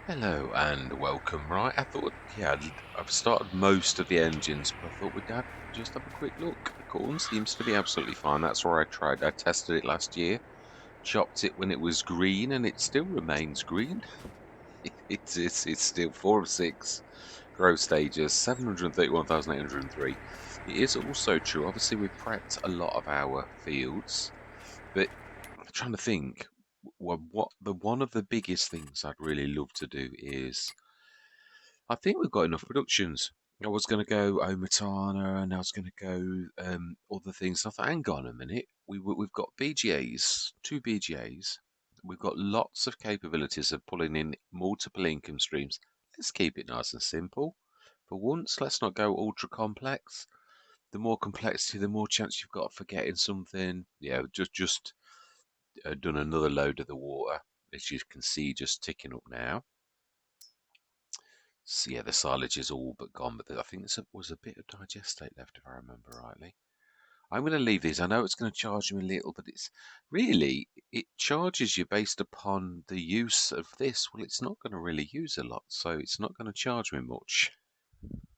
Hello and welcome. Right, I thought, yeah, I've started most of the engines, but I thought we'd just have a quick look. The corn seems to be absolutely fine. That's where I tested it last year, chopped it when it was green, and it still remains green. It's still 4 of 6 growth stages, 731,803. It is also true. Obviously, we've prepped a lot of our fields, but I'm trying to think. One of the biggest things I'd really love to do is I think we've got enough productions. I was going to go Omatana and I was going to go other things. I thought, hang on a minute. We've got BGAs, 2 BGAs. We've got lots of capabilities of pulling in multiple income streams. Let's keep it nice and simple. For once, let's not go ultra complex. The more complexity, the more chance you've got of forgetting something. Yeah, just done another load of the water, as you can see, just ticking up now. So yeah, the silage is all but gone, but I think there was a bit of digestate left, if I remember rightly. I'm going to leave these. I know it's going to charge me a little, but it's really, it charges you based upon the use of this. Well, it's not going to really use a lot, so it's not going to charge me much.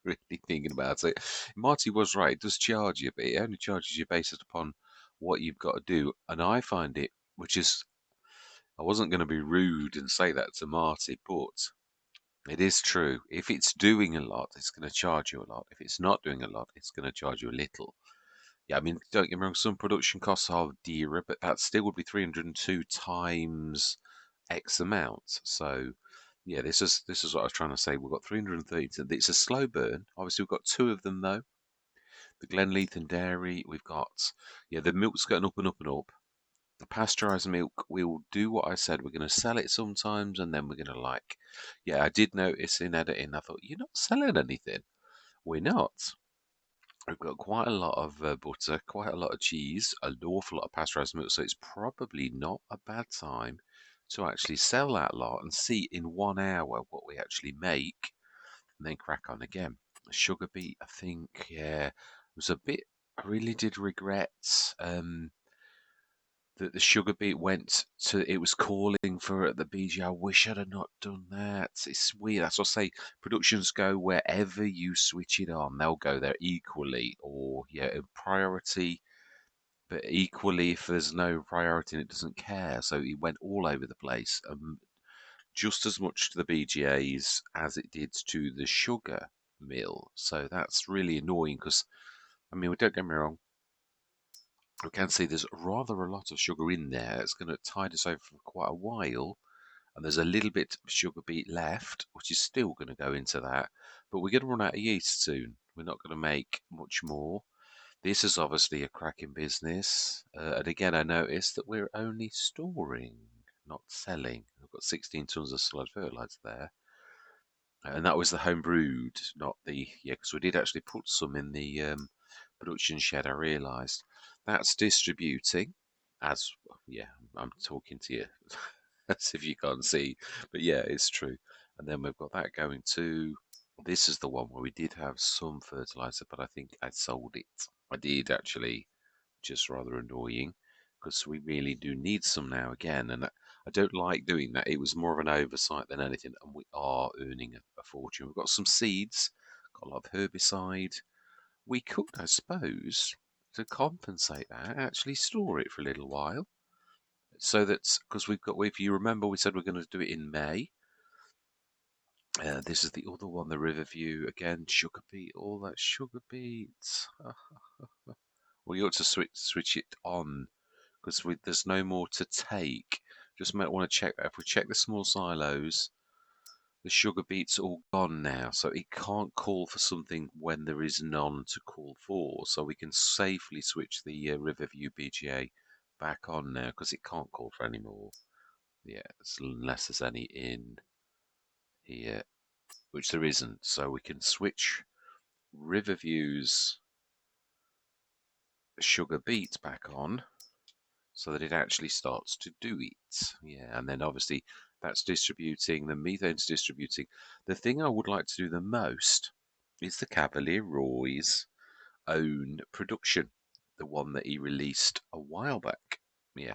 Really thinking about it. Marty was right. It does charge you, but it only charges you based upon what you've got to do. And I find it, which is, I wasn't going to be rude and say that to Marty, but it is true. If it's doing a lot, it's going to charge you a lot. If it's not doing a lot, it's going to charge you a little. Yeah, I mean, don't get me wrong, some production costs are dearer, but that still would be 302 times X amount. So, yeah, this is what I was trying to say. We've got 330. It's a slow burn. Obviously, we've got 2 of them though. The Glenleith Dairy. We've got, yeah, the milk's going up and up and up. The pasteurized milk, we'll do what I said. We're going to sell it sometimes, and then we're going to yeah, I did notice in editing, I thought, you're not selling anything. We're not. We've got quite a lot of butter, quite a lot of cheese, an awful lot of pasteurized milk, so it's probably not a bad time to actually sell that lot and see in 1 hour what we actually make, and then crack on again. Sugar beet, I think, yeah, was a bit. I really did regret. That the sugar beet went to, it was calling for at the BG. I wish I'd have not done that. It's weird. That's what I say. Productions go wherever you switch it on, they'll go there equally, or yeah, a priority. But equally, if there's no priority, and it doesn't care. So it went all over the place, just as much to the BGAs as it did to the sugar mill. So that's really annoying because, I mean, don't get me wrong, we can see there's rather a lot of sugar in there. It's going to tide us over for quite a while. And there's a little bit of sugar beet left, which is still going to go into that. But we're going to run out of yeast soon. We're not going to make much more. This is obviously a cracking business. And again, I noticed that we're only storing, not selling. I've got 16 tons of solid fertilizer there. And that was the home brewed, not the, yeah, because we did actually put some in the production shed, I realised. That's distributing, as, yeah, I'm talking to you as if you can't see, but yeah, it's true. And then we've got that going to, this is the one where we did have some fertiliser, but I think I sold it. I did actually, just rather annoying, because we really do need some now again, and I don't like doing that. It was more of an oversight than anything, and we are earning a fortune. We've got some seeds, got a lot of herbicide. We could, I suppose, to compensate that, actually store it for a little while, so that, because we've got, if you remember, we said we're going to do it in May. This is the other one, the Riverview again, sugar beet, all that sugar beet. Well, you ought to switch it on because there's no more to take. Just might want to check that. If we check the small silos, the sugar beet's all gone now, so it can't call for something when there is none to call for. So we can safely switch the Riverview BGA back on now because it can't call for any more. Yeah, unless there's any in here, which there isn't. So we can switch Riverview's sugar beet back on so that it actually starts to do it. Yeah, and then obviously that's distributing, the methane's distributing. The thing I would like to do the most is the Cavalier Roy's own production, the one that he released a while back. Yeah,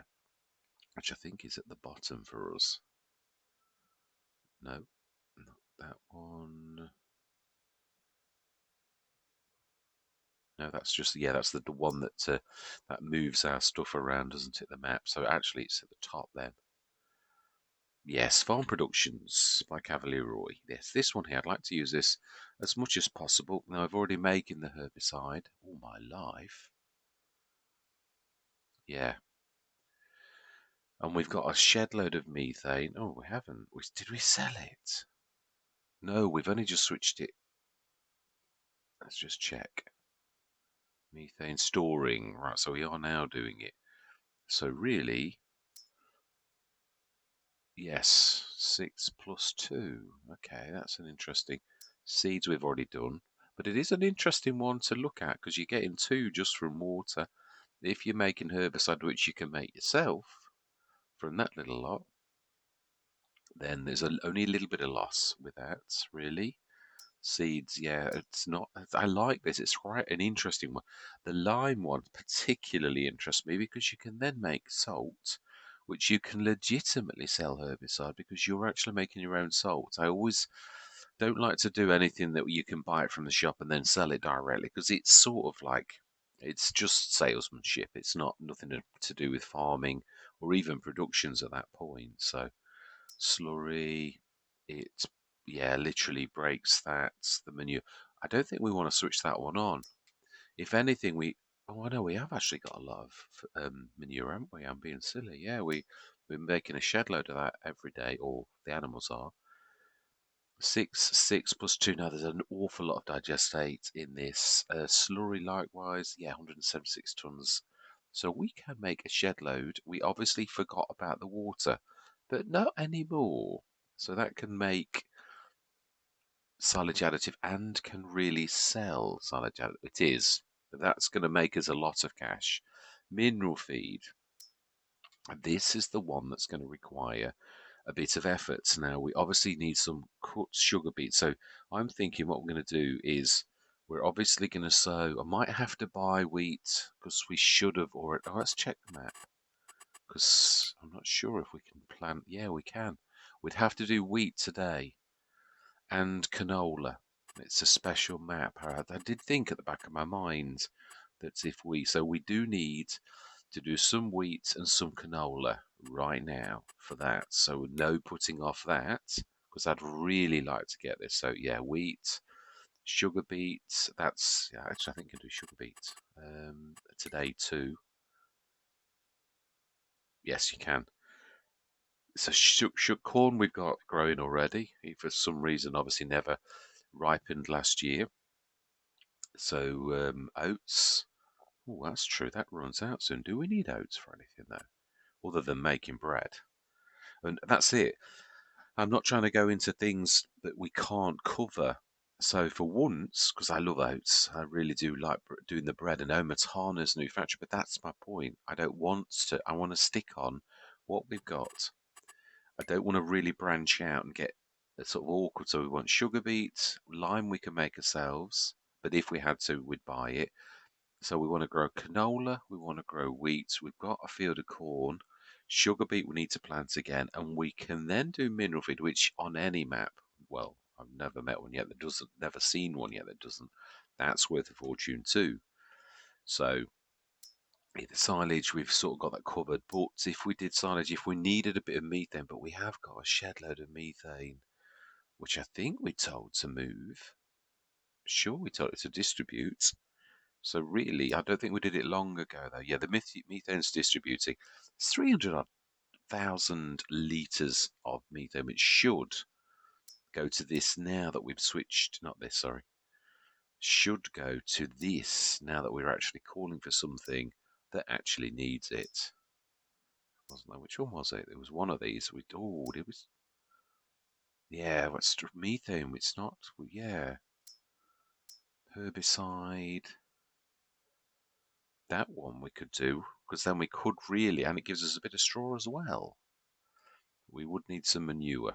which I think is at the bottom for us. No. That one. No, that's just, yeah, that's the one that moves our stuff around, doesn't it? The map. So actually, it's at the top then. Yes, Farm Productions by Cavalier. Yes, this one here. I'd like to use this as much as possible. Now I've already making the herbicide all my life. Yeah, and we've got a shed load of methane. Oh, we haven't. Did we sell it? No, we've only just switched it. Let's just check. Methane storing. Right, so we are now doing it. So really, yes, 6 plus 2. Okay, that's an interesting. Seeds we've already done. But it is an interesting one to look at because you're getting 2 just from water. If you're making herbicide, which you can make yourself from that little lot, then there's only a little bit of loss with that, really. Seeds, yeah, it's not. I like this. It's quite an interesting one. The lime one particularly interests me because you can then make salt, which you can legitimately sell herbicide because you're actually making your own salt. I always don't like to do anything that you can buy it from the shop and then sell it directly because it's sort of like it's just salesmanship. It's not nothing to do with farming or even productions at that point. So slurry, it yeah literally breaks that the manure. I don't think we want to switch that one on. If anything, I know we have actually got a lot of manure, haven't we? I'm being silly. Yeah, we're making a shed load of that every day, or the animals are. 6 plus 2. Now, there's an awful lot of digestate in this. Slurry, likewise, yeah, 176 tons. So we can make a shed load. We obviously forgot about the water, but not anymore. So that can make silage additive and can really sell silage additive. It is, but that's going to make us a lot of cash. Mineral feed. This is the one that's going to require a bit of effort. Now, we obviously need some cut sugar beets. So I'm thinking what we're going to do is we're obviously going to sow. I might have to buy wheat because we should have already. Oh, let's check the map because I'm not sure if we can plant. Yeah, we can. We'd have to do wheat today and canola. It's a special map. I did think at the back of my mind that so we do need to do some wheat and some canola right now for that. So no putting off that because I'd really like to get this. So yeah, wheat, sugar beets. That's yeah. Actually, I think I can do sugar beets today too. Yes, you can. So corn we've got growing already. For some reason, obviously never ripened last year. So oats. Oh, that's true. That runs out soon. Do we need oats for anything though, other than making bread? And that's it. I'm not trying to go into things that we can't cover. So for once, because I love oats, I really do like doing the bread. And Matana's new factory, but that's my point. I don't want to. I want to stick on what we've got. I don't want to really branch out and get sort of awkward. So we want sugar beets, lime we can make ourselves, but if we had to, we'd buy it. So we want to grow canola, we want to grow wheat. We've got a field of corn. Sugar beet we need to plant again, and we can then do mineral feed, which on any map, well, I've never met one yet that doesn't, never seen one yet that doesn't. That's worth a fortune too. So the silage, we've sort of got that covered. But if we did silage, if we needed a bit of methane, but we have got a shed load of methane, which I think we told to move. Sure, we told it to distribute. So really, I don't think we did it long ago, though. Yeah, the methane's distributing. It's 300,000 litres of methane, which should go to this now that we've switched. Not this, sorry. Should go to this now that we're actually calling for something that actually needs it. Wasn't there? Which one was it? It was one of these. Oh, it was. Yeah, what's methane? It's not. Yeah, herbicide. That one we could do because then we could really, and it gives us a bit of straw as well. We would need some manure.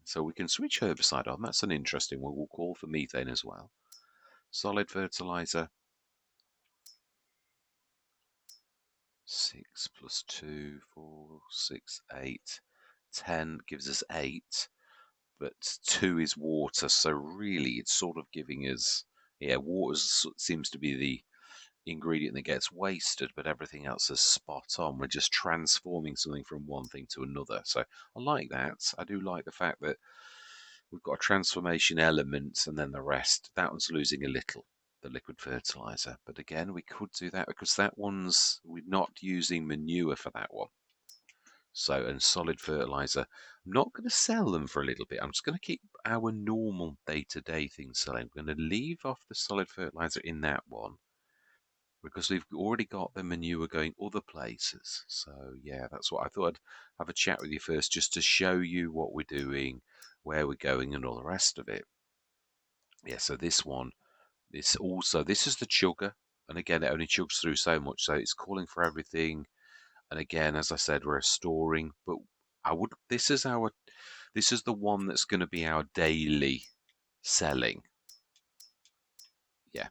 So we can switch herbicide on. That's an interesting one. We'll call for methane as well. Solid fertilizer. 6 plus 2, 4, 6, 8. 10 gives us 8. but 2 is water. So really, it's sort of giving us, yeah, water seems to be the ingredient that gets wasted, but everything else is spot on. We're just transforming something from one thing to another. So I like that. I do like the fact that we've got a transformation element and then the rest. That one's losing a little, the liquid fertilizer. But again, we could do that because that one's, we're not using manure for that one. So, and solid fertilizer, I'm not going to sell them for a little bit. I'm just going to keep our normal day-to-day things selling. I'm going to leave off the solid fertilizer in that one because we've already got the manure going other places. So yeah, that's what I thought. I'd have a chat with you first just to show you what we're doing, where we're going, and all the rest of it. Yeah, so this one, this is the chugger, and again, it only chugs through so much, so it's calling for everything. And again, as I said, we're storing, but this is the one that's going to be our daily selling. Yeah.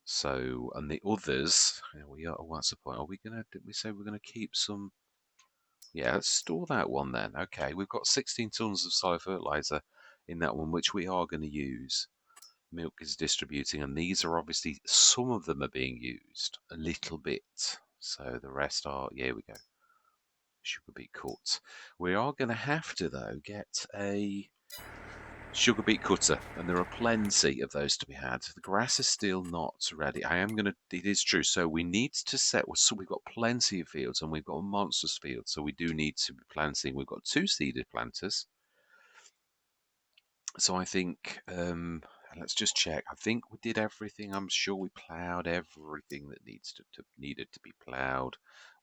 So, and the others, what's the point? Did we say we're going to keep some? Yeah, let's store that one then. Okay, we've got 16 tons of solid fertilizer in that one, which we are going to use. Milk is distributing, and these are obviously, some of them are being used a little bit. So the rest are, yeah, here we go. Sugar beet cuts. We are going to have to, though, get a sugar beet cutter, and there are plenty of those to be had. The grass is still not ready. It is true. So we need to so we've got plenty of fields, and we've got a monstrous field. So we do need to be planting. We've got 2 seeded planters. So I think, let's just check. I think we did everything. I'm sure we ploughed everything that needed to be ploughed.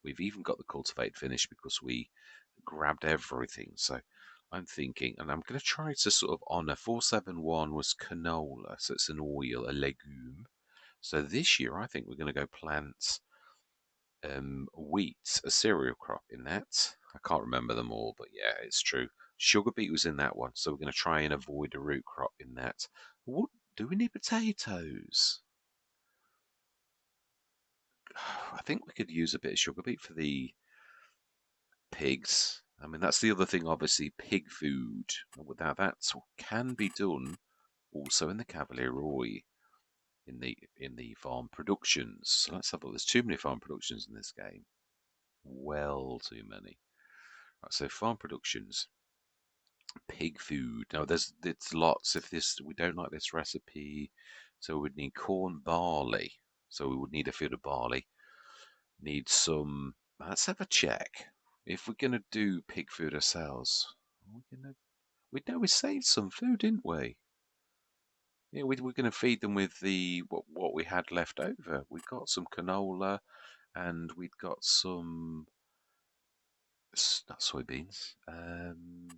We've even got the cultivate finished because we grabbed everything. So I'm thinking, and I'm going to try to sort of honour 471 was canola, so it's an oil, a legume. So this year I think we're going to go plant wheat, a cereal crop in that. I can't remember them all, but yeah, it's true. Sugar beet was in that one, so we're going to try and avoid a root crop in that. What do we need potatoes? I think we could use a bit of sugar beet for the pigs. I mean, that's the other thing, obviously, pig food. Now that can be done also in the Cavalier in the farm productions. So let's have a look. There's too many farm productions in this game. Well, too many. Right, so farm productions, pig food. Now there's lots. If this we don't like this recipe, so we'd need corn, barley. So we would need a field of barley. Need some. Let's have a check. If we're gonna do pig food ourselves, we saved some food, didn't we? Yeah, we're going to feed them with what we had left over. We got some canola, and we'd got some not soybeans,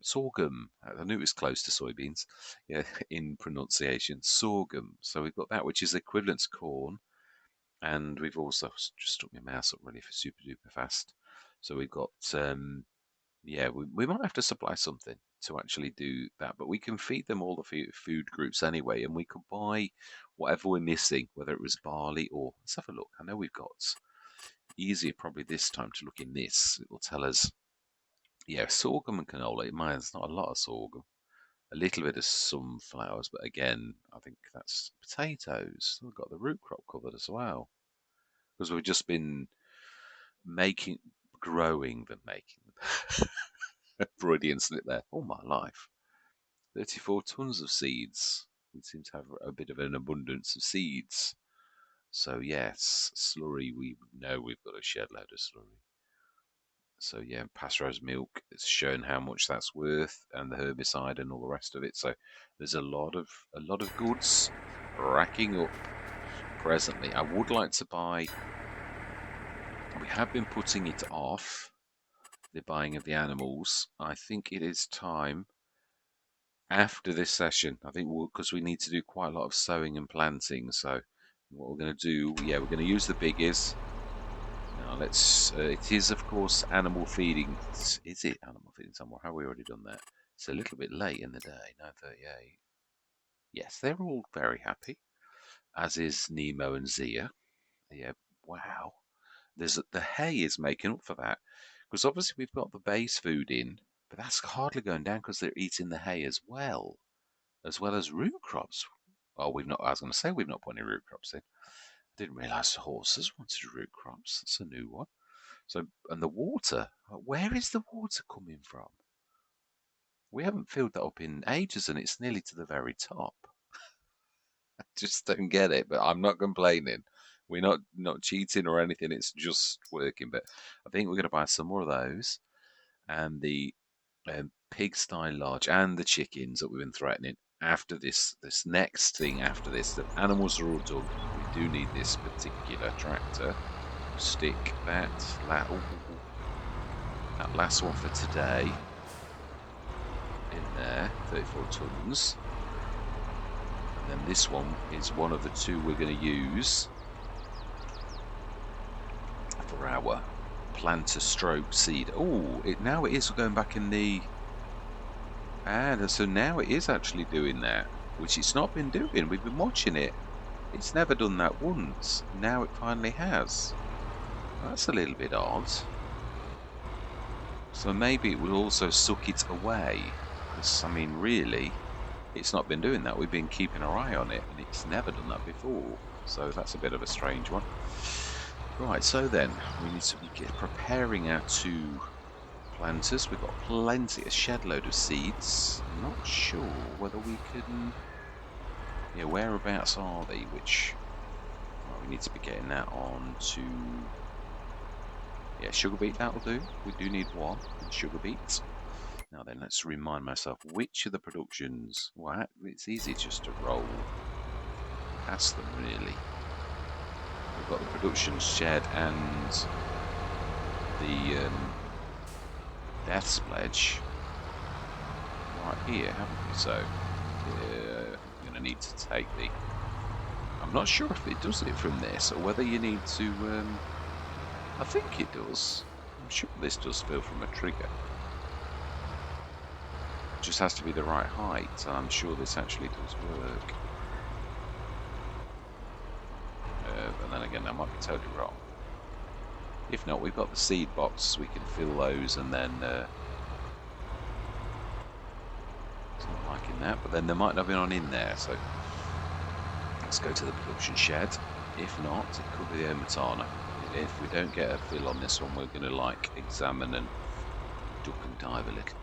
sorghum. I knew it was close to soybeans, yeah, in pronunciation, sorghum. So we've got that, which is equivalent to corn, and we've also just stuck my mouse up really for super duper fast. So we've got yeah, we might have to supply something to actually do that, but we can feed them all the food groups anyway, and we could buy whatever we're missing, whether it was barley or, let's have a look. I know we've got easier probably this time to look in this. It will tell us, yeah, sorghum and canola. Mine's not a lot of sorghum, a little bit of sunflowers, but again, I think that's potatoes. We've got the root crop covered as well because we've just been making, growing than making them. Freudian slip there. All my life. 34 tons of seeds. We seem to have a bit of an abundance of seeds. So yes, slurry, we know we've got a shed load of slurry. So yeah, pasteurized milk, it's shown how much that's worth, and the herbicide and all the rest of it. So there's a lot of goods racking up presently. I would like to buy, we have been putting it off, the buying of the animals. I think it is time after this session. I think because we need to do quite a lot of sowing and planting. So what we're going to do, yeah, we're going to use the biggies. Now let's. It is of course animal feeding. Is it animal feeding somewhere? Have we already done that? It's a little bit late in the day. 9:38. Yes, they're all very happy, as is Nemo and Zia. Yeah. Wow. The hay is making up for that because obviously we've got the base food in, But that's hardly going down because they're eating the hay as well as root crops. Oh, we've not. I was going to say we've not put any root crops in. I didn't realise the horses wanted root crops. That's a new one. So, and the water. Where is the water coming from? We haven't filled that up in ages, and it's nearly to the very top. I just don't get it, but I'm not complaining. We're not cheating or anything. It's just working. But I think we're going to buy some more of those, and the pigsty lodge and the chickens that we've been threatening. After this next thing after this, the animals are all done. We do need this particular tractor. Stick that last one for today in there, 34 tons. And then this one is one of the two we're going to use for our planter stroke seed. Oh, now it is going back in the... And so now it is actually doing that, which it's not been doing. We've been watching it. It's never done that once. Now it finally has. That's a little bit odd. So maybe it will also suck it away. Because, I mean, really, it's not been doing that. We've been keeping our eye on it, and it's never done that before. So that's a bit of a strange one. Right, so then, we need to be preparing our two planters. We've got plenty, a shed load of seeds. I'm not sure whether we can... Yeah, whereabouts are they? Which... Well, we need to be getting that on to... Yeah, sugar beet, that'll do. We do need one, sugar beet. Now then, let's remind myself, which of the productions... Well, it's easy just to roll past them, really. We've got the production shed and the death's pledge right here, haven't we? So I'm going to need to take the... I'm not sure if it does it from this or whether you need to... I think it does. I'm sure this does fill from a trigger. It just has to be the right height, and I'm sure this actually does work. But then again, I might be totally wrong. If not, we've got the seed box, we can fill those, and then it's not liking that, but then there might not be one in there, so let's go to the production shed. If not, it could be the Omatana. If we don't get a fill on this one, we're going to examine and duck and dive a little.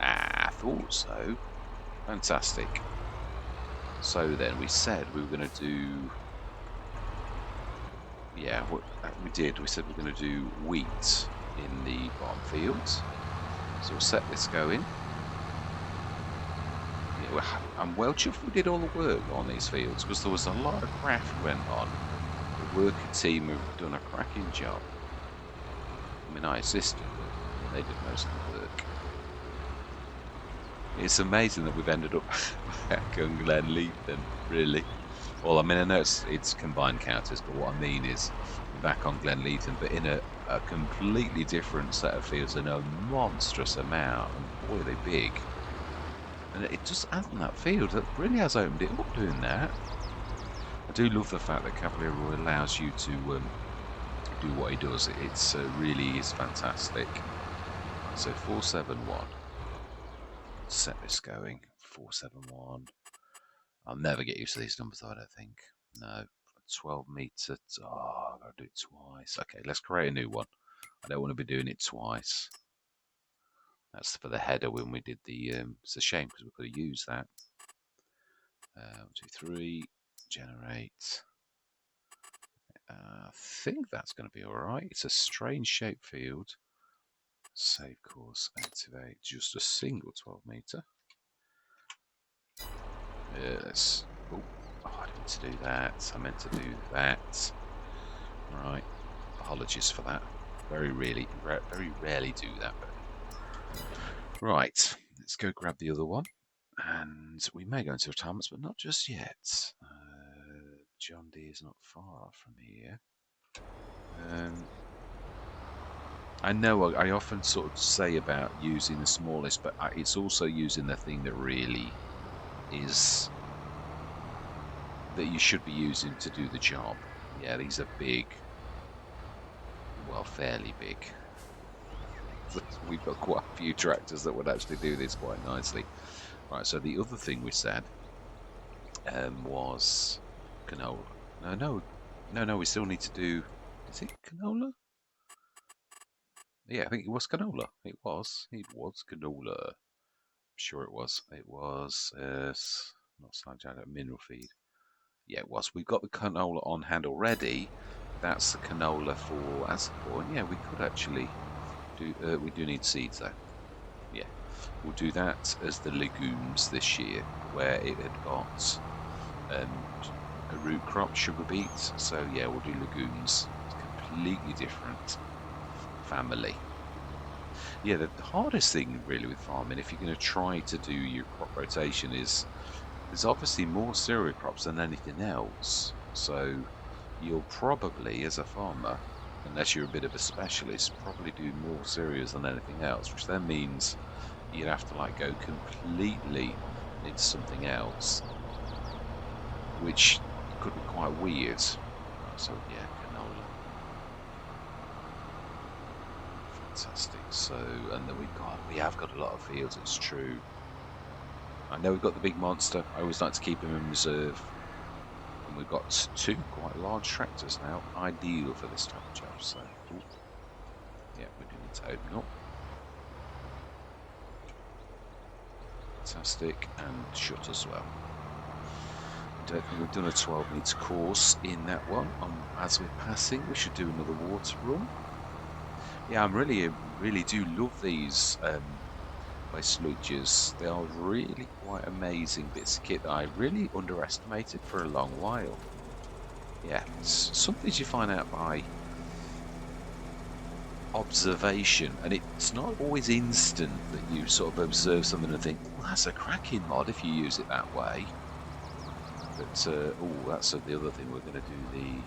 I thought so. Fantastic. So then we said we were going to do... Yeah, what we did, we said we're going to do wheat in the bottom fields. So we'll set this going. Yeah, I'm well chuffed we did all the work on these fields because there was a lot of craft went on. The worker team have done a cracking job. I mean, I assisted, but they did most of the work. It's amazing that we've ended up back on Glenleithen, really. Well, I mean, I know it's combined counters, but what I mean is back on Glenleithen, but in a completely different set of fields and a monstrous amount. And boy, they're big. And it just hasn't that field. It really has opened it up doing that. I do love the fact that Cavalier allows you to do what he does. It's really is fantastic. So 471. Set this going. 471. I'll never get used to these numbers, I don't think. No. 12 meter. Oh, I've got to do it twice. Okay, let's create a new one. I don't want to be doing it twice. That's for the header when we did the... it's a shame because we could have used that. 1, 2, 3. Generate. I think that's going to be alright. It's a strange shaped field. Save course. Activate. Just a single 12 meter. Yes. Oh, I didn't mean to do that. I meant to do that. Right. Apologies for that. Very rarely do that. But... Right. Let's go grab the other one. And we may go into retirements, but not just yet. John D is not far off from here. I know I often sort of say about using the smallest, but it's also using the thing that really is that you should be using to do the job. Yeah, these are big, well, fairly big. We've got quite a few tractors that would actually do this quite nicely. Right, so the other thing we said was canola. No, we still need to do, is it canola? Yeah, I think it was canola. It was canola. I'm sure it was. It was, not Sanjay, mineral feed. Yeah, it was. We've got the canola on hand already. That's the canola for, that's the point. Yeah, we could actually do, we do need seeds though. Yeah, we'll do that as the legumes this year, where it had got a root crop, sugar beets. So yeah, we'll do legumes. It's completely different family. Yeah, the hardest thing really with farming, if you're going to try to do your crop rotation, is there's obviously more cereal crops than anything else. So you'll probably, as a farmer, unless you're a bit of a specialist, probably do more cereals than anything else, which then means you'd have to like go completely into something else, which could be quite weird. Right, so yeah, canola. Fantastic. So, and then we have got a lot of fields, it's true. I know we've got the big monster. I always like to keep him in reserve. And we've got two quite large tractors now, ideal for this type of job. So, ooh, yeah, we do need to open up. Fantastic, and shut as well. I don't think we've done a 12-metre course in that one. As we're passing, we should do another water run. Yeah, I really do love these by sludges. They are really quite amazing bits of kit that I really underestimated for a long while. Yeah, some things you find out by observation, and it's not always instant that you sort of observe something and think, well, that's a cracking mod if you use it that way. But oh, that's the other thing. We're going to do the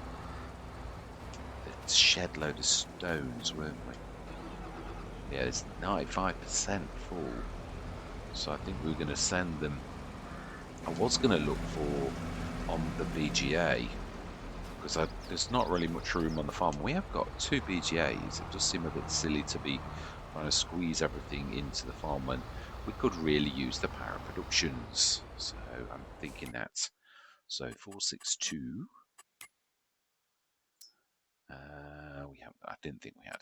shed load of stones, weren't we? Yeah, it's 95% full. So I think we're going to send them. I was going to look for on the BGA because there's not really much room on the farm. We have got 2 BGAs. It does seem a bit silly to be trying to squeeze everything into the farm when we could really use the power productions. So I'm thinking that. So 462. We have. I didn't think we had.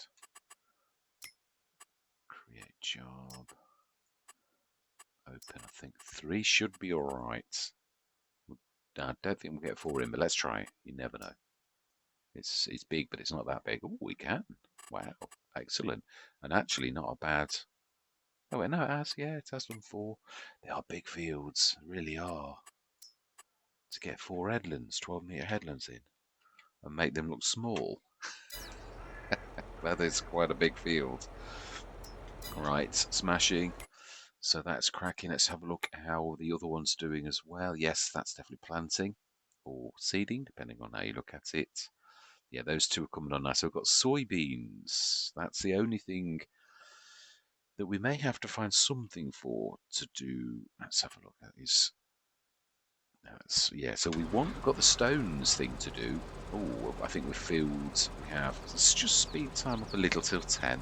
Create job. Open. I think 3 should be all right. I don't think we'll get 4 in, but let's try it. You never know. It's big, but it's not that big. Oh, we can. Wow, excellent. And actually, not a bad. Oh, wait, no, it has. Yeah, it has done 4. They are big fields, really are. To get 4 headlands, 12-metre headlands in, and make them look small. That is quite a big field. Right, smashing. So that's cracking. Let's have a look at how the other one's doing as well. Yes, that's definitely planting or seeding, depending on how you look at it. Yeah, those 2 are coming on nice. So we've got soybeans. That's the only thing that we may have to find something for to do. Let's have a look at this. Yeah, so we've got the stones thing to do. Oh, I think with fields we have. Let's just speed time up a little till 10.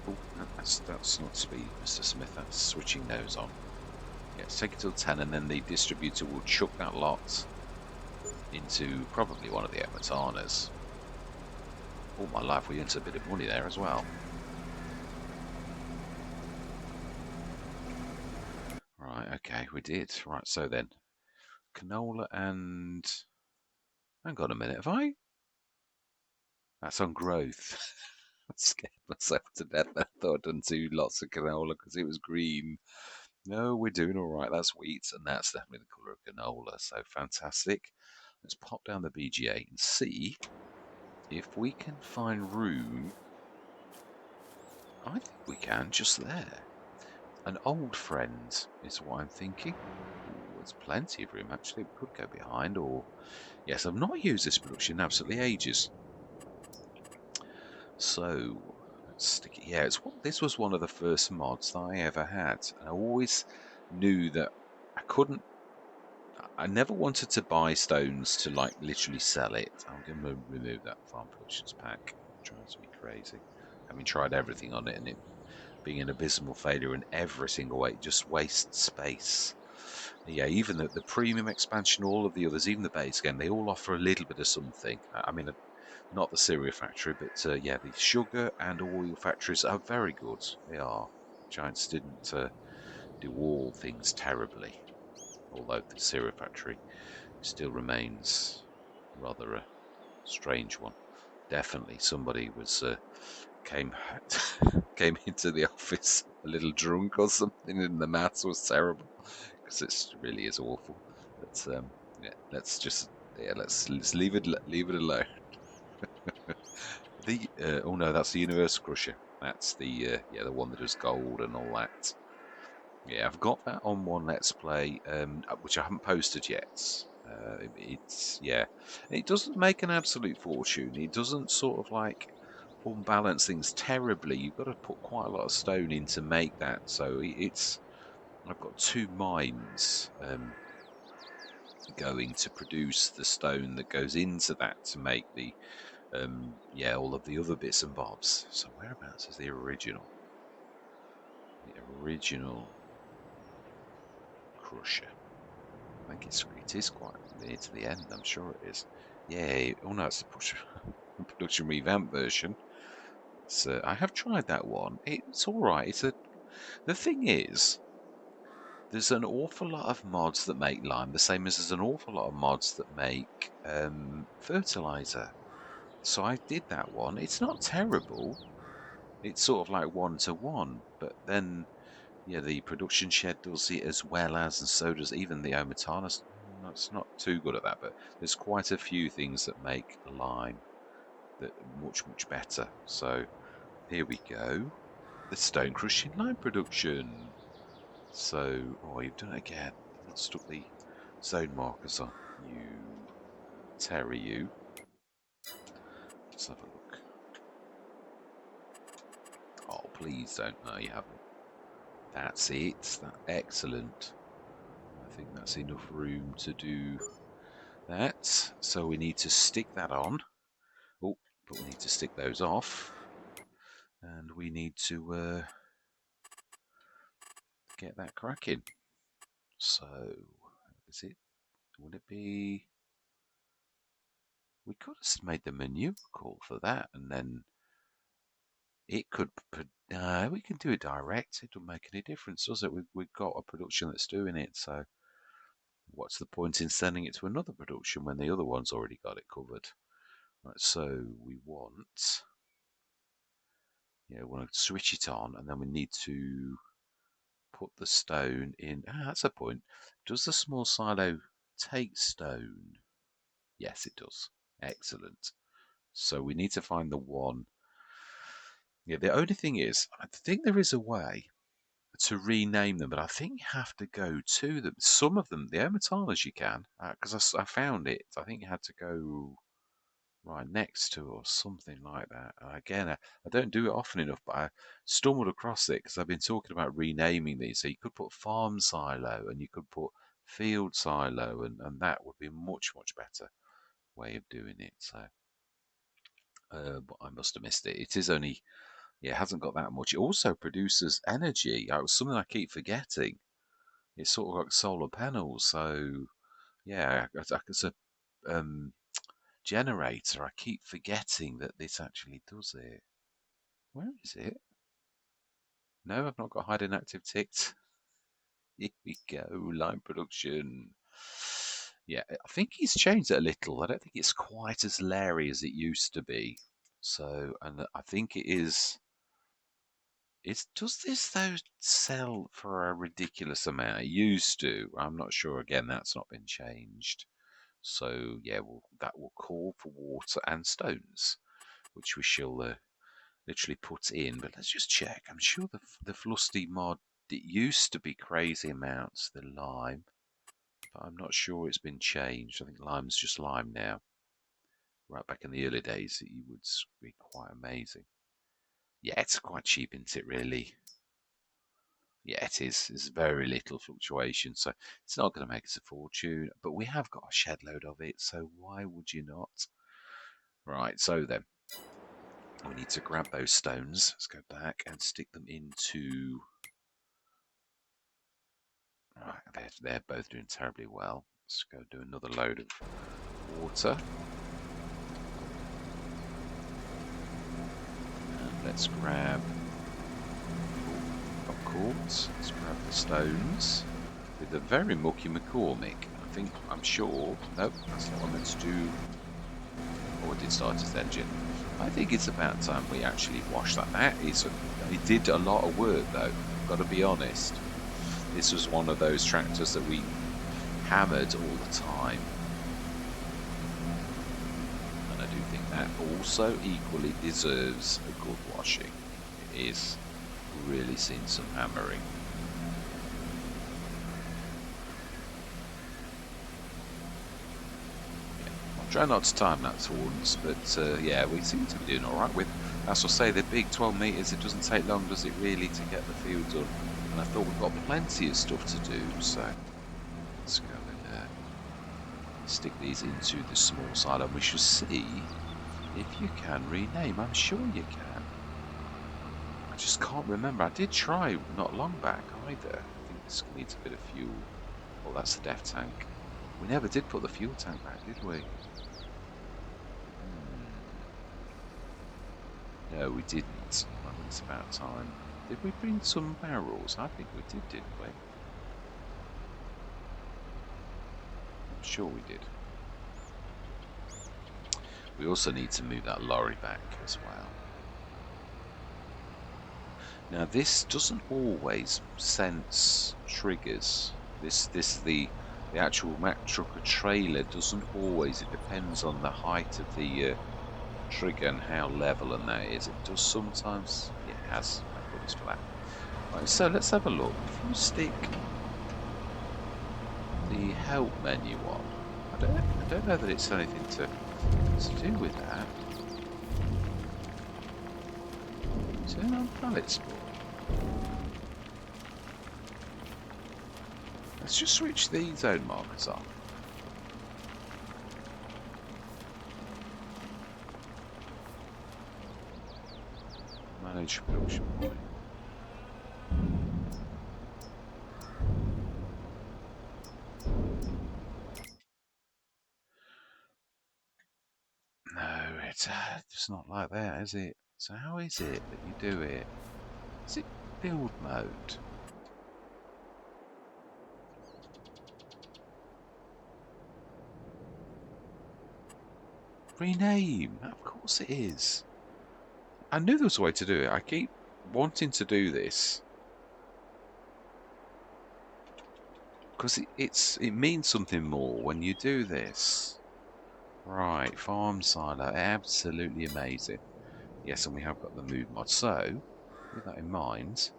Oh, that's not speed, Mr. Smith. That's switching those on. Yeah, let's take it till 10, and then the distributor will chuck that lot into probably one of the Ep13s. Oh my life, we earned a bit of money there as well. Right, okay, we did. Right, so then, canola and... Hang on a minute, have I? That's on growth. I scared myself to death. I thought I'd done 2 lots of canola because it was green. No, we're doing all right. That's wheat, and that's definitely the colour of canola. So fantastic. Let's pop down the BGA and see if we can find room. I think we can, just there. An old friend is what I'm thinking. Ooh, there's plenty of room, actually. We could go behind, or... Yes, I've not used this production in absolutely ages. So, let's stick it. Yeah, this was one of the first mods that I ever had. And I always knew that I never wanted to buy stones to, like, literally sell it. I'm going to remove that farm productions pack. It drives me crazy. having tried everything on it, and it being an abysmal failure in every single way, it just wastes space. Yeah, even the premium expansion, all of the others, even the base game, they all offer a little bit of something. I mean, not the cereal factory, but yeah, the sugar and oil factories are very good. They are. Giants didn't do all things terribly, although the cereal factory still remains rather a strange one. Definitely, somebody was came came into the office a little drunk or something, and the maths was terrible because it really is awful. But yeah, let's leave it alone. The oh no, that's the Universal Crusher. That's the yeah, the one that does gold and all that. Yeah, I've got that on one Let's Play, which I haven't posted yet. It's yeah, it doesn't make an absolute fortune. It doesn't sort of like unbalance things terribly. You've got to put quite a lot of stone in to make that. So it's I've got two mines going to produce the stone that goes into that to make the yeah, all of the other bits and bobs. So whereabouts is the original? The original Crusher. I think it is quite near to the end. I'm sure it is. Yeah. Oh no, it's the production revamp version. So I have tried that one. It's all right. The thing is, there's an awful lot of mods that make lime, the same as there's an awful lot of mods that make fertilizer. So I did that one. It's not terrible. It's sort of like 1-to-1, but then yeah, the production shed does it as well as, and so does even the Omatanus. It's not too good at that, but there's quite a few things that make lime that much better. So here we go, the stone crushing lime production. So oh, you've done it again. You've not stuck the zone markers on. You Terry, you. Let's have a look. Oh, please don't. No, you haven't. That's it. Excellent. I think that's enough room to do that. So we need to stick that on. Oh, but we need to stick those off. And we need to get that cracking. So, is it? Would it be? We could have made the menu call for that, and then it could. No, we can do it direct. It doesn't make any difference, does it? We've got a production that's doing it, so what's the point in sending it to another production when the other one's already got it covered? Right, so we want. Yeah, we want to switch it on, and then we need to put the stone in. Ah, that's a point. Does the small silo take stone? Yes, it does. Excellent. So we need to find the one. Yeah, the only thing is, I think there is a way to rename them, but I think you have to go to them. Some of them, the Omatanas you can, because I found it. I think you had to go right next to or something like that. And again, I don't do it often enough, but I stumbled across it because I've been talking about renaming these. So you could put farm silo and you could put field silo, and that would be a much better way of doing it. So, but I must have missed it. It is only, yeah, it hasn't got that much. It also produces energy. Was something I keep forgetting. It's sort of like solar panels. So, yeah, it's a um, generator. I keep forgetting that this actually does it. Where is it? No, I've not got hide inactive ticked. Here we go, line production. Yeah, I think he's changed it a little. I don't think it's quite as leery as it used to be. So, and I think it is. Does this though sell for a ridiculous amount? It used to. I'm not sure. Again, that's not been changed. So yeah, well, that will call for water and stones, which we shall literally put in. But let's just check. I'm sure the Flusty mod, it used to be crazy amounts, the lime, but I'm not sure it's been changed. I think lime's just lime now. Right back in the early days, it would be quite amazing. Yeah, it's quite cheap, isn't it, really? Yeah, it is. There's very little fluctuation, so it's not going to make us a fortune. But we have got a shed load of it, so why would you not? Right, so then, We need to grab those stones. Let's go back and stick them into... Right, they're both doing terribly well. Let's go do another load of water. And let's grab... Got quartz. Let's grab the stones. With a very mucky McCormick. I'm sure... Nope, that's not what I meant to do. Oh, it did start its engine. I think it's about time we actually wash that. It did a lot of work though, got to be honest. This was one of those tractors that we hammered all the time. And I do think that also equally deserves a good washing. It is really seen some hammering. Try not to time that towards, but yeah, we seem to be doing alright with, as I say, the big 12 metres, it doesn't take long, does it really, to get the field done? And I thought we've got plenty of stuff to do, so let's go and stick these into the small silo, and we shall see if you can rename. I'm sure you can. I just can't remember. I did try not long back either. I think this needs a bit of fuel. Oh, that's the def tank. We never did put the fuel tank back, did we? No, we didn't. I think it's about time. Did we bring some barrels? I think we did, didn't we? I'm sure we did. We also need to move that lorry back as well. Now this doesn't always sense triggers. This is the actual Mack Trucker trailer doesn't always. It depends on the height of the trigger and how level and that is. It does sometimes. It has. Thank goodness for that. Right, so let's have a look. If you stick the help menu on, I don't know that it's anything to do with that. Turn on pallet sport. Let's just switch the zone markers off. Manage production point. No, it's not like that, is it? So how is it that you do it? Is it build mode? Rename? Of course it is. I knew there was a way to do it. I keep wanting to do this. Because it means something more when you do this. Right, farm silo, absolutely amazing. Yes, and we have got the move mod. So, with that in mind,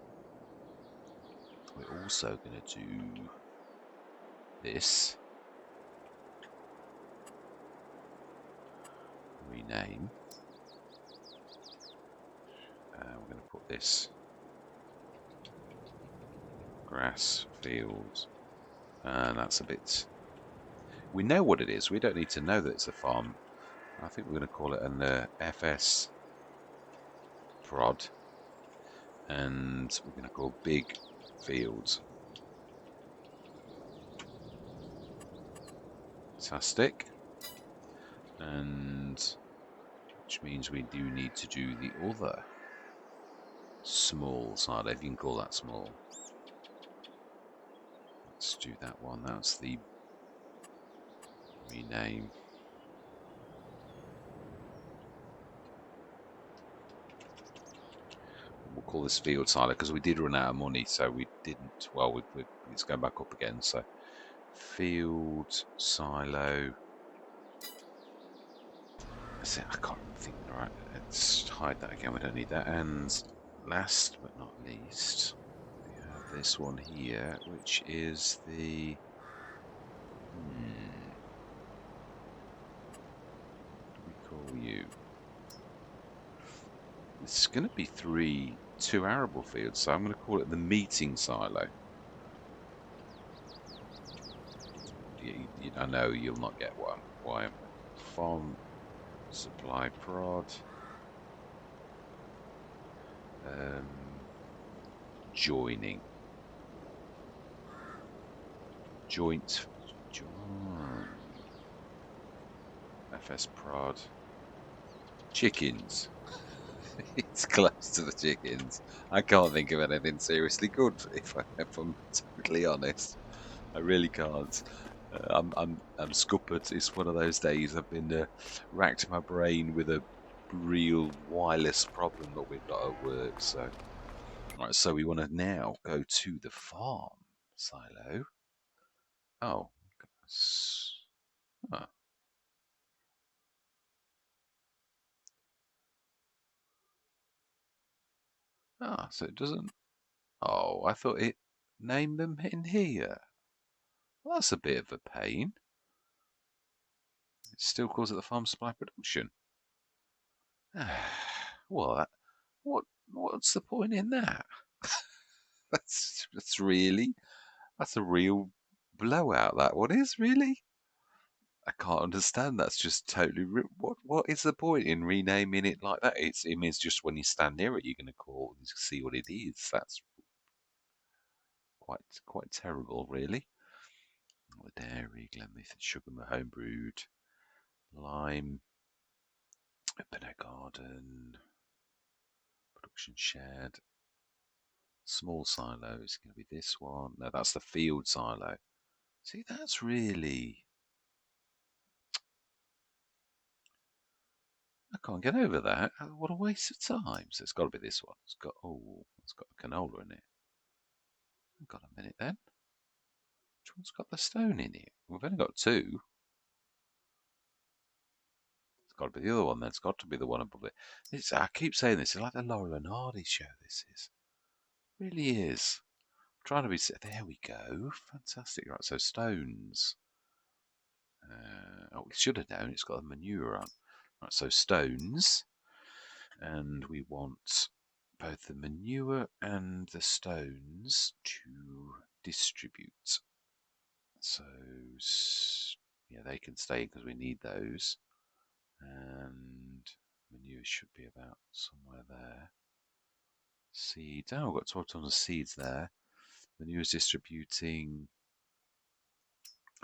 we're also going to do this. Rename. We're going to put this grass field, and that's a bit. We know what it is. We don't need to know that it's a farm. I think we're going to call it an FS prod, and we're going to call big fields. Fantastic. And which means we do need to do the other small side, if you can call that small. Let's do that one. That's the rename. We'll call this field silo because we did run out of money, so we didn't. Well, it's going back up again. So field silo. I can't think. All right, let's hide that again. We don't need that. And last but not least, we have this one here, which is the. What do we call you? It's going to be 2 arable fields, so I'm going to call it the meeting silo. I know you'll not get one. Why? Farm supply prod. Joining. Joint. FS prod. Chickens. It's close to the chickens. I can't think of anything seriously good if I'm totally honest. I really can't. I'm scuppered. It's one of those days I've been racked my brain with a real wireless problem that we've got at work. So, right, so we want to now go to the farm silo. Oh, huh. So it doesn't. Oh, I thought it named them in here. Well, that's a bit of a pain. It still calls it the farm supply production. Well, what's the point in that? That's a real blowout. That one is really. I can't understand. That's just totally. What is the point in renaming it like that? It means just when you stand near it, you're going to call and see what it is. That's quite terrible, really. The dairy, Glenmith, sugar, homebrewed, lime, open air garden, production shed, small silo is going to be this one. No, that's the field silo. See, that's really. I can't get over that. What a waste of time. So it's got to be this one. It's got a canola in it. Got a minute then. Which one's got the stone in it? We've only got two. It's got to be the other one then. It's got to be the one above it. I keep saying this. It's like the Laurel and Hardy show, this is. It really is. I'm trying to be... There we go. Fantastic. Right, so stones. We should have known. It's got a manure on. Right, so stones. And we want both the manure and the stones to distribute. So, yeah, they can stay because we need those. And manure should be about somewhere there. Seeds. Oh, we've got 12 tons of seeds there. Manure is distributing.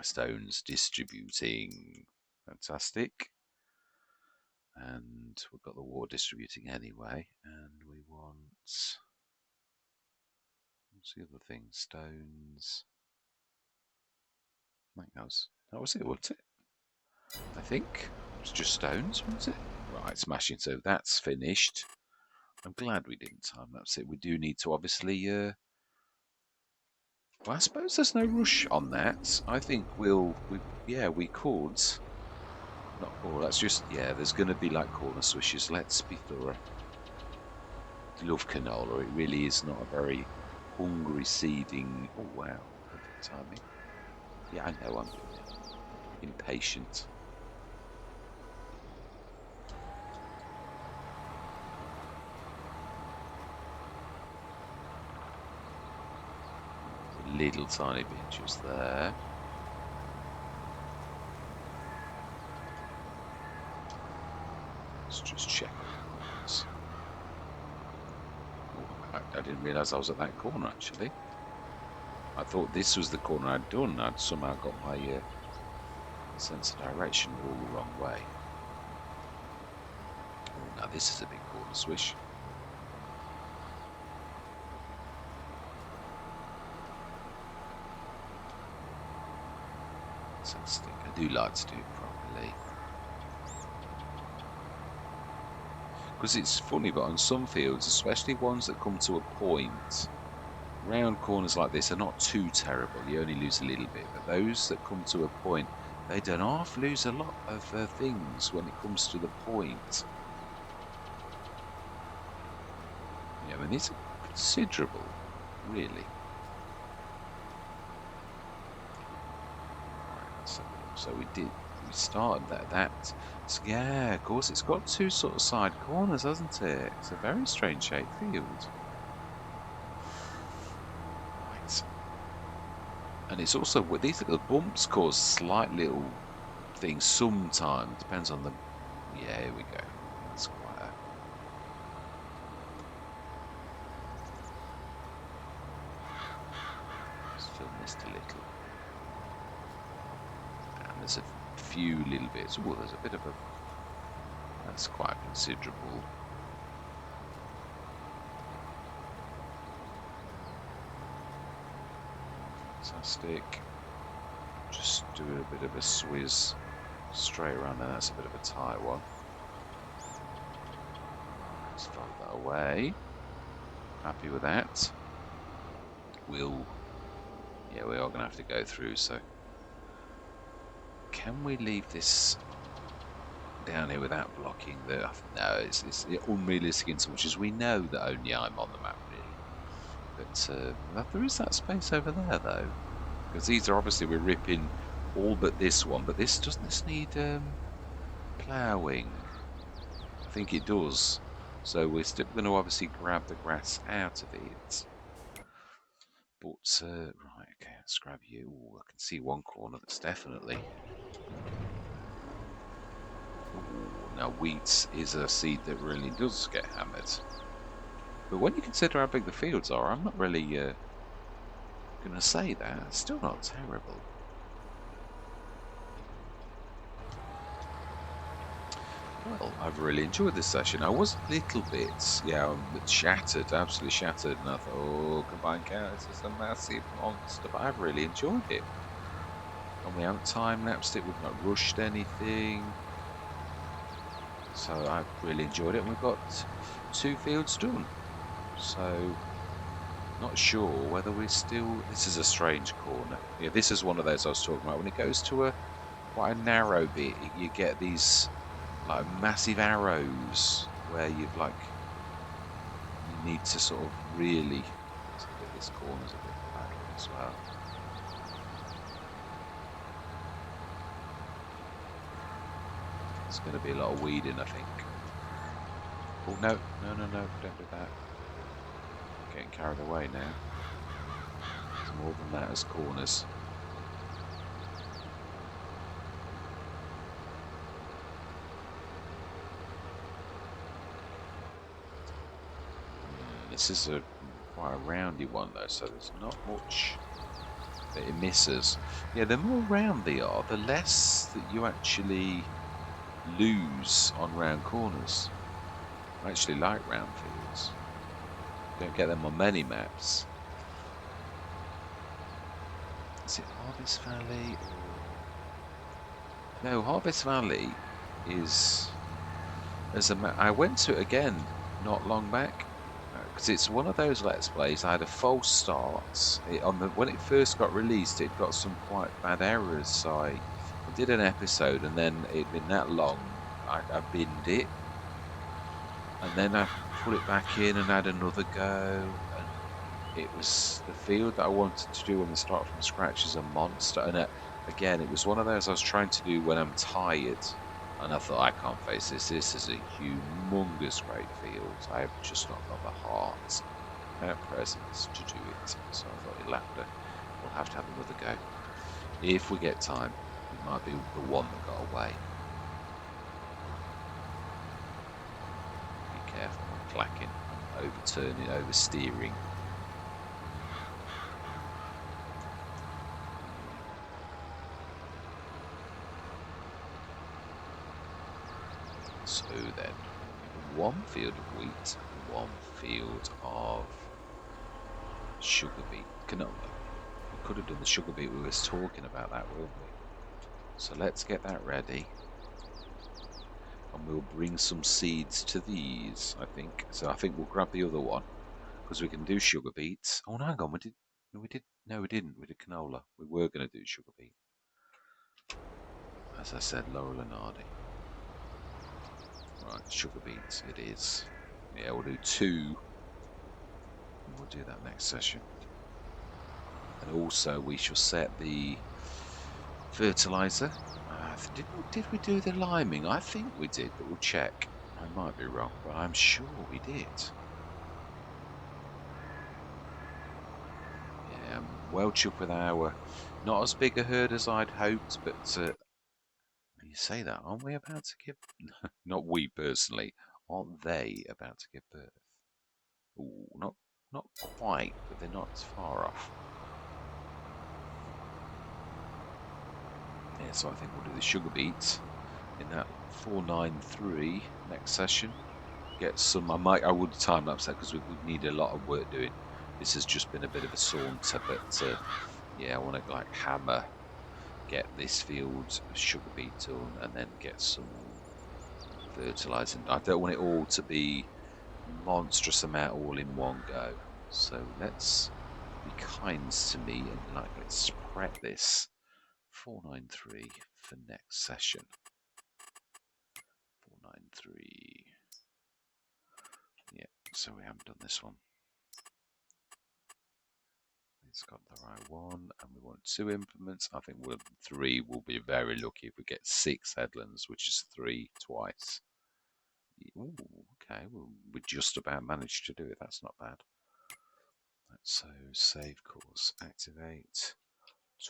Stones distributing. Fantastic. And we've got the water distributing anyway. And we want. What's the other thing? Stones. I think that was it, wasn't it? I think. It's just stones, wasn't it? Right, smashing. So that's finished. I'm glad we didn't time lapse it. We do need to obviously. Well, I suppose there's no rush on that. I think we could. Not all. That's just there's going to be like corner swishes. Let's be thorough. Love canola. It really is not a very hungry seeding. Oh wow, perfect timing. Yeah, I know I'm doing it. Impatient. Little tiny bit just there. Let's just check. Oh, I didn't realise I was at that corner actually. I thought this was the corner I'd done. I'd somehow got my sense of direction all the wrong way. Oh, now this is a big corner swish. Fantastic. I do like to do it properly. Because it's funny, but on some fields, especially ones that come to a point, round corners like this are not too terrible. You only lose a little bit. But those that come to a point, they don't half lose a lot of things when it comes to the point. Yeah, I mean, these are considerable, really. Right, so we started that. Yeah, of course, it's got two sort of side corners, hasn't it? It's a very strange shaped field. Right. And it's also, these little bumps cause slight little things sometimes. Depends on the... Yeah, here we go. That's quite just a little. And there's a few little bits. Oh, there's a bit of a... That's quite considerable. Fantastic. Just do a bit of a swizz straight around there. That's a bit of a tight one. Let's fold that away. Happy with that. We are going to have to go through, so can we leave this down here without blocking the... No, it's unrealistic in so much as we know that only I'm on the map, really. But there is that space over there, though, because these are obviously, we're ripping all but this one, but doesn't this need ploughing? I think it does. So we're still going to obviously grab the grass out of it. But, right, okay, let's grab you. Ooh, I can see one corner that's definitely... Ooh, now, wheat is a seed that really does get hammered. But when you consider how big the fields are, I'm not really going to say that. It's still not terrible. Well, I've really enjoyed this session. I was a little bit, shattered, absolutely shattered, and I thought, oh, combined counts is a massive monster, but I've really enjoyed it. And we haven't time-lapsed it, we've not rushed anything. So I've really enjoyed it, and we've got 2 fields done. So, not sure whether we're still... This is a strange corner. Yeah, this is one of those I was talking about. When it goes to quite a narrow bit, you get these... like massive arrows where you need to sort of really... This corner's a bit bad as well. There's going to be a lot of weeding, I think. Oh, no, don't do that. I'm getting carried away now. There's more than that as corners. This is quite a roundy one though, so there's not much that it misses. Yeah, the more round they are, the less that you actually lose on round corners. I actually like round fields. Don't get them on many maps. Is it Harvest Valley? No, Harvest Valley is... As a map, I went to it again not long back. Because it's one of those Let's Plays. I had a false start. When it first got released, it got some quite bad errors. So I did an episode, and then it'd been that long, I binned it. And then I put it back in and had another go. And it was the field that I wanted to do when we start from scratch is a monster. And again, it was one of those I was trying to do when I'm tired. And I thought, I can't face this. This is a humongous great field. I have just not got the heart at present to do it. So I thought we'll have to have another go. If we get time, it might be the one that got away. Be careful, I'm clacking, I'm overturning, oversteering. So then, one field of wheat, one field of sugar beet, canola. We could have done the sugar beet, we were talking about that, weren't we? So let's get that ready. And we'll bring some seeds to these, I think. So I think we'll grab the other one, because we can do sugar beets. Oh, no, hang on, no, we didn't, we did canola. We were going to do sugar beet. As I said, Laurel and Hardy. Right, sugar beets it is. Yeah, we'll do 2. And we'll do that next session. And also we shall set the fertilizer. Did we do the liming? I think we did, but we'll check. I might be wrong, but I'm sure we did. Yeah, I'm well chuffed with our... Not as big a herd as I'd hoped, but... you say that, aren't we about to give... Not we personally. Aren't they about to give birth? Ooh, not quite, but they're not far off. Yeah, so I think we'll do the sugar beet in that 493 next session. Get some. I would time lapse that because we would need a lot of work doing. This has just been a bit of a saunter, but yeah, I want to like hammer, get this field of sugar beet done, and then get some fertilizing. I don't want it all to be monstrous amount all in one go. So let's be kind to me and like let's prep this 493 for next session. 493. Yeah, so we haven't done this one. It's got the right one, and we want 2 implements. I think 3 will be very lucky if we get 6 headlands, which is 3 twice. Ooh, okay, well, we just about managed to do it. That's not bad. So save course, activate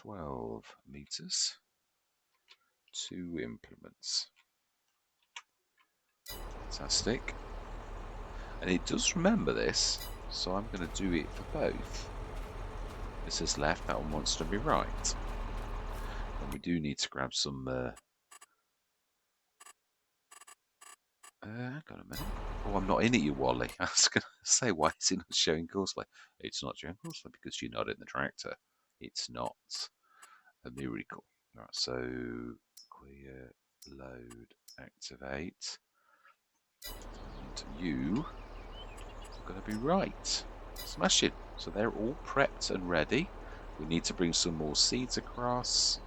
12 meters, 2 implements. Fantastic. And it does remember this, so I'm going to do it for both. This is left, that one wants to be right. And we do need to grab some... hang on a minute. Oh, I'm not in it, you Wally. I was going to say, why is it not showing courseplay? It's not showing courseplay because you're not in the tractor. It's not a miracle. Right, so clear, load, activate. And you are going to be right. Smash it. So they're all prepped and ready. We need to bring some more seeds across.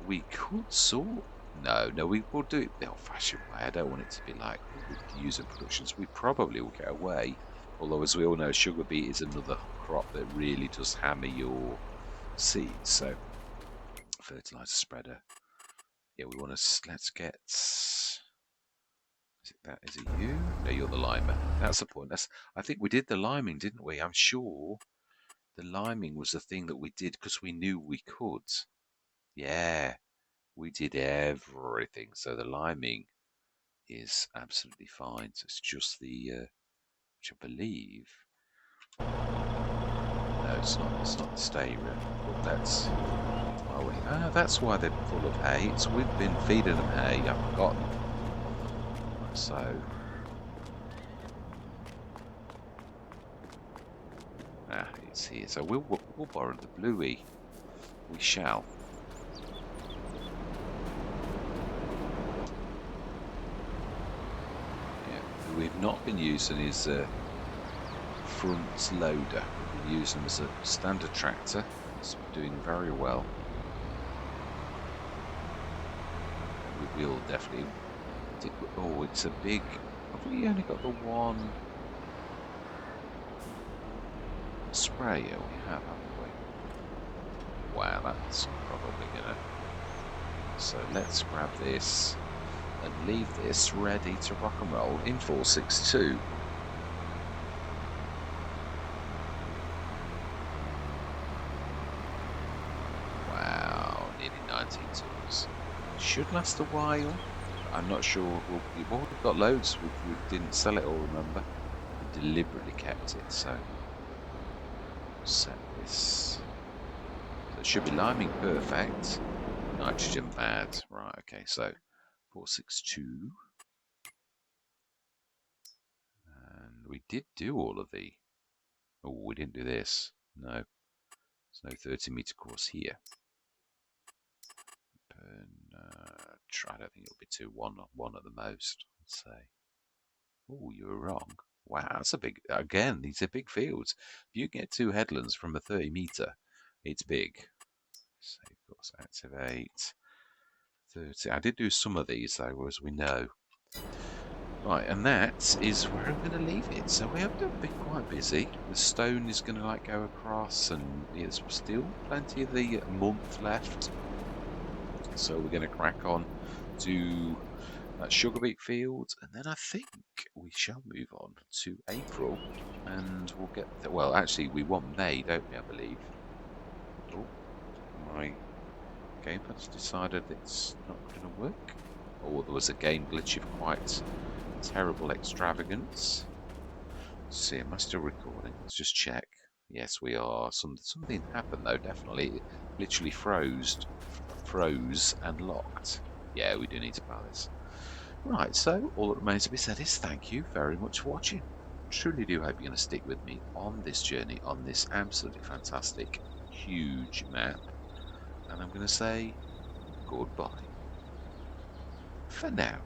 We could sort. No, we will do it the old-fashioned way. I don't want it to be like using productions. We probably will get away. Although, as we all know, sugar beet is another crop that really does hammer your seeds. So, fertilizer spreader. Yeah, we want to. Let's get. Is it that? Is it you? No, you're the limer. That's the point. I think we did the liming, didn't we? I'm sure the liming was the thing that we did because we knew we could. Yeah, we did everything. So the liming is absolutely fine. So it's just the, which I believe. No, it's not. It's not the stayroom. But that's. That's why they're full of hay. We've been feeding them hay. I've forgotten. So. It's here. So we'll borrow the bluey. We shall. Yeah, who we've not been using is front loader. We've been using them as a standard tractor. It's doing very well. We will definitely. Oh, it's a big. Have we only got the one sprayer? We have, haven't we? Wow, that's probably gonna. So let's grab this and leave this ready to rock and roll in 462. Wow, nearly 19 tons. Should last a while. I'm not sure. We've got loads. We didn't sell it all, remember? We deliberately kept it, so set this. So it should be liming perfect. Nitrogen bad. Right, okay, so 462. And we did do all of the. Oh, we didn't do this. No. There's no 30-meter course here. I don't think it'll be 2, 1 at the most, I'd say. Oh, you were wrong. Wow, that's a big, again, these are big fields. If you get 2 headlands from a 30-meter, it's big. Save course, activate. 30. I did do some of these, though, as we know. Right, and that is where I'm going to leave it. So we have been quite busy. The stone is going to like go across, and there's still plenty of the month left. So we're going to crack on to that sugar beet field, and then I think we shall move on to April, and we'll get. Well, actually, we want May, don't we? I believe. Oh, my gamepad's decided it's not going to work. Or there was a game glitch of quite terrible extravagance. Let's see, am I still recording? Let's just check. Yes, we are. Something happened though. Definitely, literally froze and locked. Yeah, we do need to power this. Right. So all that remains to be said is thank you very much for watching. Truly do hope you're going to stick with me on this journey on this absolutely fantastic, huge map. And I'm going to say goodbye for now.